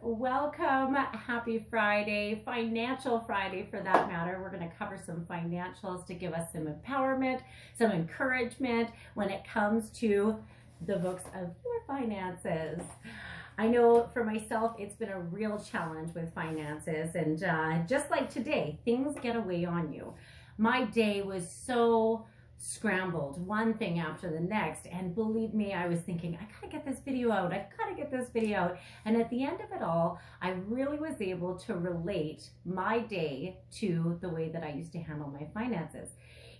welcome. Happy Friday, Financial Friday for that matter. We're going to cover some financials to give us some empowerment, some encouragement when it comes to the books of your finances. I know for myself, it's been a real challenge with finances, and just like today, things get away on you. My day was so scrambled, one thing after the next, and believe me, I was thinking, I gotta get this video out, I gotta get this video out. And at the end of it all, I really was able to relate my day to the way that I used to handle my finances.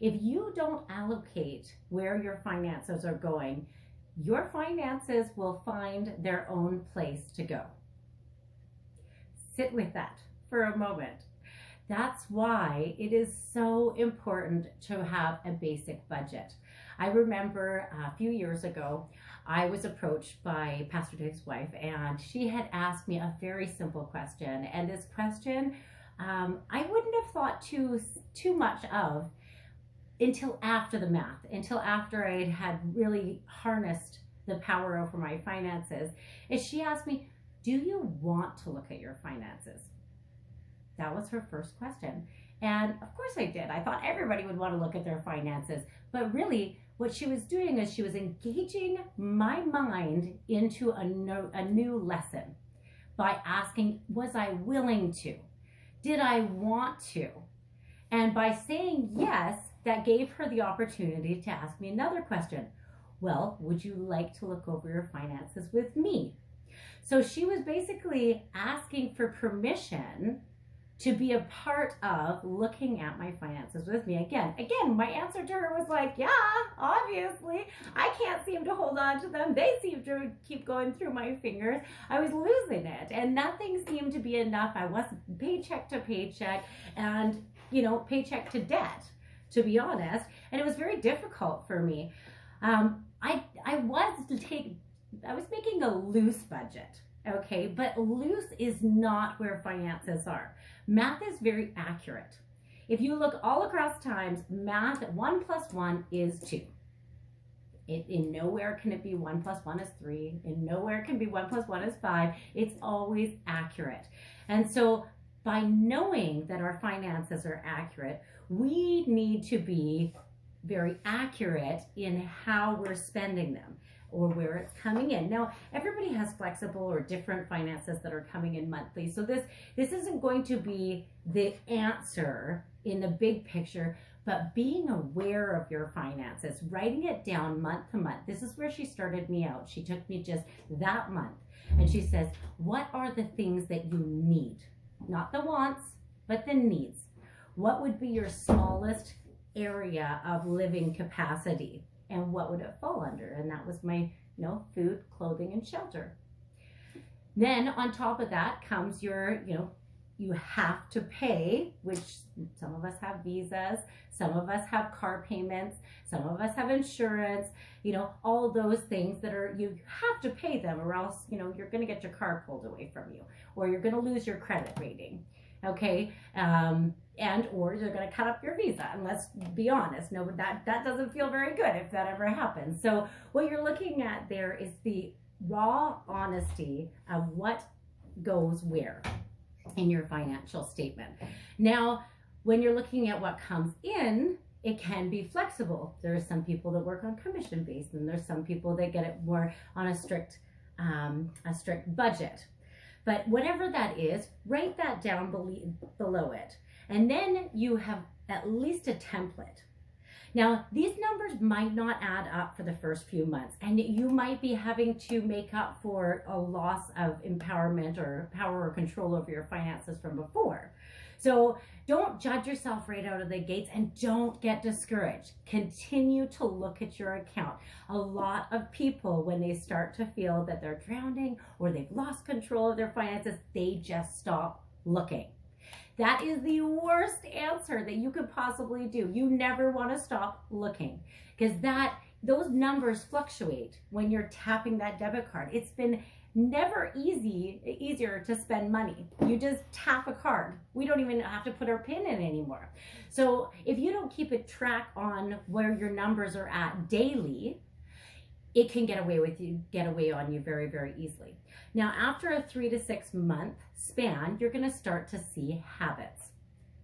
If you don't allocate where your finances are going, your finances will find their own place to go. Sit with that for a moment. That's why it is so important to have a basic budget. I remember a few years ago, I was approached by Pastor Dave's wife, and she had asked me a very simple question. And this question, I wouldn't have thought too much of until after the math, until after I had really harnessed the power over my finances. And she asked me, do you want to look at your finances? That was her first question. And of course I did. I thought everybody would want to look at their finances. But really, what she was doing is she was engaging my mind into a new lesson by asking, was I willing to? Did I want to? And by saying yes, that gave her the opportunity to ask me another question. Well, would you like to look over your finances with me? So she was basically asking for permission to be a part of looking at my finances with me. Again, my answer to her was like, yeah, obviously. I can't seem to hold on to them. They seem to keep going through my fingers. I was losing it, and nothing seemed to be enough. I wasn't paycheck to paycheck and, paycheck to debt, to be honest. And it was very difficult for me. I was making a loose budget. Okay, but loose is not where finances are. Math is very accurate. If you look all across times, math, 1 + 1 is 2. In nowhere can it be 1 + 1 is 3. In nowhere can be 1 + 1 is 5. It's always accurate. And so by knowing that our finances are accurate, we need to be very accurate in how we're spending them, or where it's coming in. Now, everybody has flexible or different finances that are coming in monthly. So this isn't going to be the answer in the big picture, but being aware of your finances, writing it down month to month. This is where she started me out. She took me just that month. And she says, what are the things that you need? Not the wants, but the needs. What would be your smallest area of living capacity? And what would it fall under? And that was my, food, clothing, and shelter. Then on top of that comes your, you have to pay, which some of us have visas, some of us have car payments, some of us have insurance, all those things that are, you have to pay them, or else, you're going to get your car pulled away from you, or you're going to lose your credit rating. Okay. Or you're going to cut up your visa. And let's be honest, no, that doesn't feel very good if that ever happens. So what you're looking at there is the raw honesty of what goes where in your financial statement. Now, when you're looking at what comes in, it can be flexible. There are some people that work on commission based, and there's some people that get it more on a strict budget. But whatever that is, write that down below it. And then you have at least a template. Now, these numbers might not add up for the first few months, and you might be having to make up for a loss of empowerment or power or control over your finances from before. So don't judge yourself right out of the gates, and don't get discouraged. Continue to look at your account. A lot of people, when they start to feel that they're drowning or they've lost control of their finances, they just stop looking. That is the worst answer that you could possibly do. You never want to stop looking, because those numbers fluctuate when you're tapping that debit card. It's been never easier to spend money. You just tap a card. We don't even have to put our PIN in anymore. So if you don't keep a track on where your numbers are at daily, it can get away on you very, very easily. Now, after a 3 to 6 month span, you're going to start to see habits.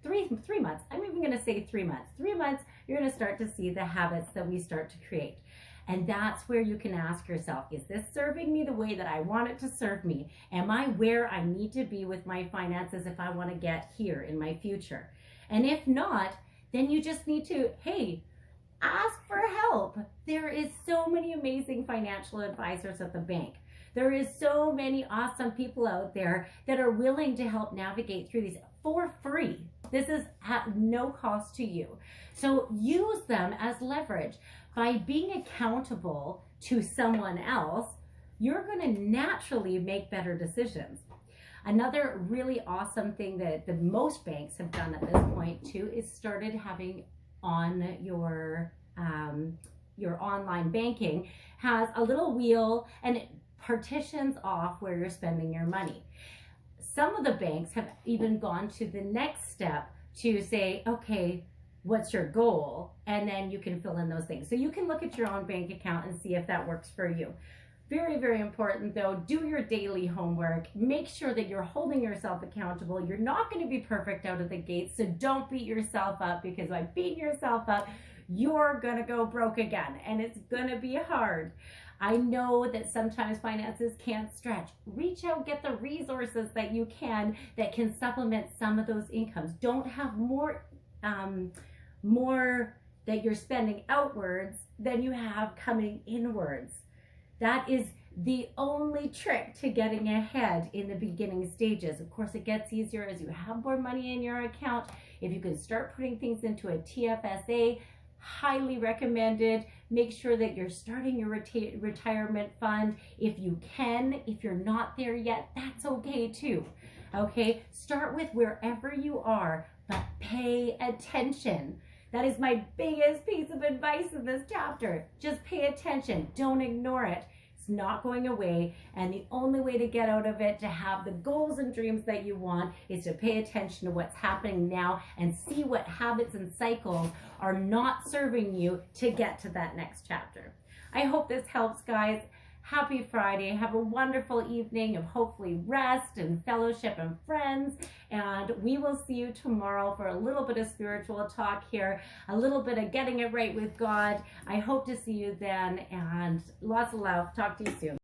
Three months, I'm even going to say 3 months. 3 months, you're going to start to see the habits that we start to create. And that's where you can ask yourself, is this serving me the way that I want it to serve me? Am I where I need to be with my finances if I want to get here in my future? And if not, then you just need to, hey, ask for help. There is so many amazing financial advisors at the bank. There is so many awesome people out there that are willing to help navigate through these for free. This is at no cost to you. So use them as leverage. By being accountable to someone else, you're going to naturally make better decisions. Another really awesome thing that the most banks have done at this point too is started having on your online banking has a little wheel, and it partitions off where you're spending your money. Some of the banks have even gone to the next step to say, okay, what's your goal? And then you can fill in those things. So you can look at your own bank account and see if that works for you. Very, very important though, do your daily homework. Make sure that you're holding yourself accountable. You're not going to be perfect out of the gate, so don't beat yourself up, because by beating yourself up, you're going to go broke again, and it's going to be hard. I know that sometimes finances can't stretch. Reach out, get the resources that you can that can supplement some of those incomes. Don't have more that you're spending outwards than you have coming inwards. That is the only trick to getting ahead in the beginning stages. Of course, it gets easier as you have more money in your account. If you can start putting things into a TFSA, highly recommended. Make sure that you're starting your retirement fund if you can. If you're not there yet, that's okay too. Okay, start with wherever you are, but pay attention. That is my biggest piece of advice in this chapter. Just pay attention. Don't ignore it. It's not going away, and the only way to get out of it, to have the goals and dreams that you want, is to pay attention to what's happening now and see what habits and cycles are not serving you to get to that next chapter. I hope this helps, guys. Happy Friday. Have a wonderful evening of hopefully rest and fellowship and friends. And we will see you tomorrow for a little bit of spiritual talk here, a little bit of getting it right with God. I hope to see you then, and lots of love. Talk to you soon.